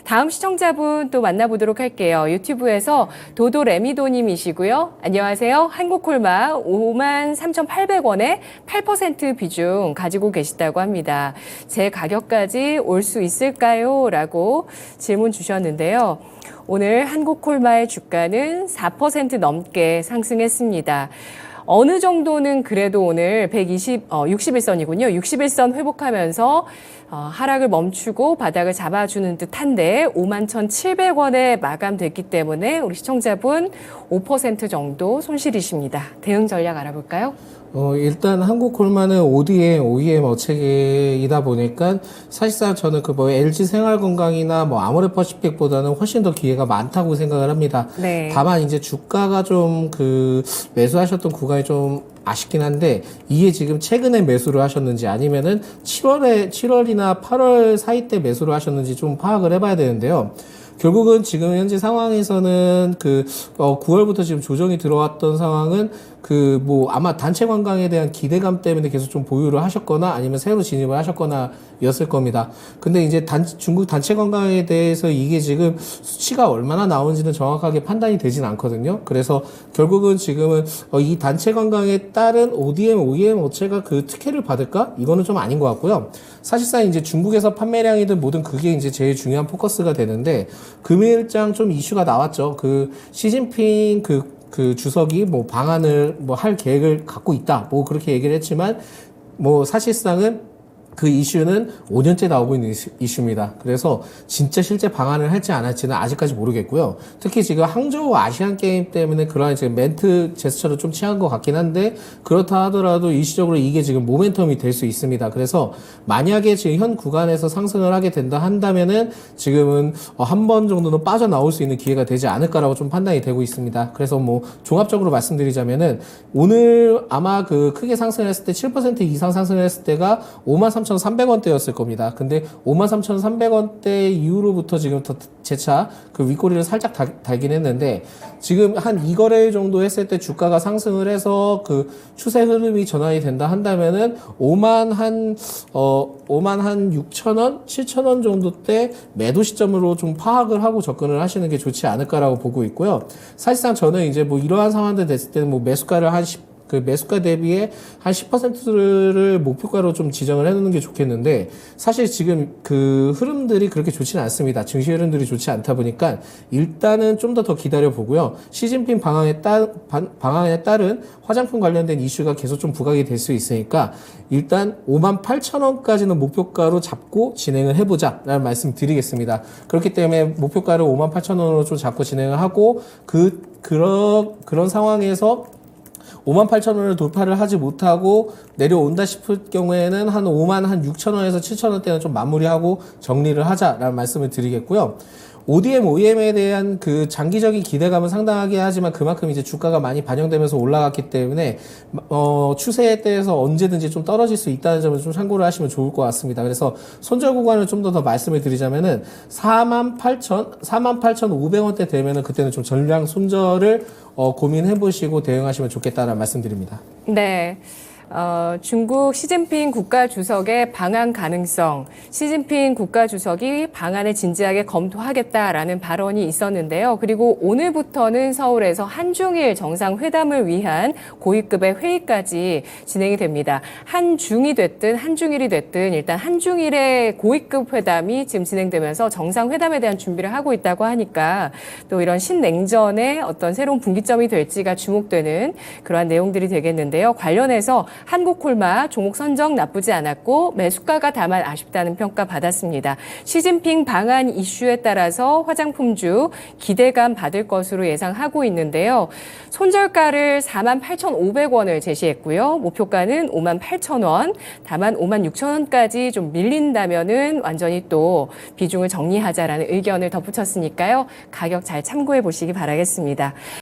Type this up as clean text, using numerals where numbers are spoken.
다음 시청자분 또 만나보도록 할게요. 유튜브에서 도도레미도님이시고요. 안녕하세요. 한국콜마 53,800원에 8% 비중 가지고 계시다고 합니다. 제 가격까지 올 수 있을까요? 라고 질문 주셨는데요. 오늘 한국콜마의 주가는 4% 넘게 상승했습니다. 어느 정도는 그래도 오늘 61선이군요. 61선 회복하면서 하락을 멈추고 바닥을 잡아주는 듯한데 51,700원에 마감됐기 때문에 우리 시청자분 5% 정도 손실이십니다. 대응 전략 알아볼까요? 일단 한국콜마는 ODM 업체이다 보니까 사실상 저는 LG 생활건강이나 아모레퍼시픽보다는 훨씬 더 기회가 많다고 생각을 합니다. 네. 다만 이제 주가가 좀 매수하셨던 구간이 좀 아쉽긴 한데 이게 지금 최근에 매수를 하셨는지 아니면은 7월이나 8월 사이 때 매수를 하셨는지 좀 파악을 해봐야 되는데요. 결국은 지금 현재 상황에서는 9월부터 지금 조정이 들어왔던 상황은 아마 단체 관광에 대한 기대감 때문에 계속 좀 보유를 하셨거나 아니면 새로 진입을 하셨거나 였을 겁니다. 근데 이제 중국 단체 관광에 대해서 이게 지금 수치가 얼마나 나오는지는 정확하게 판단이 되진 않거든요. 그래서 결국은 지금은 이 단체 관광에 따른 OEM 업체가 그 특혜를 받을까? 이거는 좀 아닌 것 같고요. 사실상 이제 중국에서 판매량이든 뭐든 그게 이제 제일 중요한 포커스가 되는데 금일장 좀 이슈가 나왔죠. 시진핑 주석이 방안을 할 계획을 갖고 있다. 그렇게 얘기를 했지만 사실상은 그 이슈는 5년째 나오고 있는 이슈입니다. 그래서 진짜 실제 방안을 할지 안 할지는 아직까지 모르겠고요. 특히 지금 항저우 아시안 게임 때문에 그러한 지금 멘트 제스처를 좀 취한 것 같긴 한데 그렇다 하더라도 일시적으로 이게 지금 모멘텀이 될 수 있습니다. 그래서 만약에 지금 현 구간에서 상승을 하게 된다 한다면은 지금은 한 번 정도는 빠져나올 수 있는 기회가 되지 않을까라고 좀 판단이 되고 있습니다. 그래서 종합적으로 말씀드리자면은 오늘 아마 크게 상승했을 때 7% 이상 상승했을 때가 53,300원대였을 겁니다. 근데 53,300원대 이후로부터 지금 재차 윗꼬리를 살짝 달긴 했는데 지금 한 2거래 정도 했을 때 주가가 상승을 해서 추세 흐름이 전환이 된다 한다면은 5만 한 6천원, 7천원 정도 때 매도 시점으로 좀 파악을 하고 접근을 하시는 게 좋지 않을까라고 보고 있고요. 사실상 저는 이제 이러한 상황들 됐을 때는 매수가를 매수가 대비에 한 10%를 목표가로 좀 지정을 해놓는 게 좋겠는데 사실 지금 흐름들이 그렇게 좋지는 않습니다. 증시 흐름들이 좋지 않다 보니까 일단은 좀 더 기다려 보고요. 시진핑 방안에 따른 화장품 관련된 이슈가 계속 좀 부각이 될 수 있으니까 일단 58,000원까지는 목표가로 잡고 진행을 해보자 라는 말씀 드리겠습니다. 그렇기 때문에 목표가를 58,000원으로 좀 잡고 진행을 하고 그런 상황에서 58,000원을 돌파를 하지 못하고 내려온다 싶을 경우에는 한 56,000원에서 7,000원대는 좀 마무리하고 정리를 하자라는 말씀을 드리겠고요. OEM에 대한 장기적인 기대감은 상당하게 하지만 그만큼 이제 주가가 많이 반영되면서 올라갔기 때문에 추세에 대해서 언제든지 좀 떨어질 수 있다는 점을 좀 참고를 하시면 좋을 것 같습니다. 그래서 손절 구간을 좀 더 말씀을 드리자면은 48,500원대 되면은 그때는 좀 전량 손절을 고민해 보시고 대응하시면 좋겠다는 말씀드립니다. 네. 중국 시진핑 국가주석의 방한 가능성, 시진핑 국가주석이 방안을 진지하게 검토하겠다라는 발언이 있었는데요. 그리고 오늘부터는 서울에서 한중일 정상회담을 위한 고위급의 회의까지 진행이 됩니다. 한중이 됐든 한중일이 됐든 일단 한중일의 고위급 회담이 지금 진행되면서 정상회담에 대한 준비를 하고 있다고 하니까 또 이런 신냉전의 어떤 새로운 분기점이 될지가 주목되는 그러한 내용들이 되겠는데요. 관련해서 한국콜마 종목 선정 나쁘지 않았고 매수가가 다만 아쉽다는 평가 받았습니다. 시진핑 방한 이슈에 따라서 화장품주 기대감 받을 것으로 예상하고 있는데요. 손절가를 48,500원을 제시했고요. 목표가는 58,000원, 다만 56,000원까지 좀 밀린다면은 완전히 또 비중을 정리하자라는 의견을 덧붙였으니까요. 가격 잘 참고해 보시기 바라겠습니다.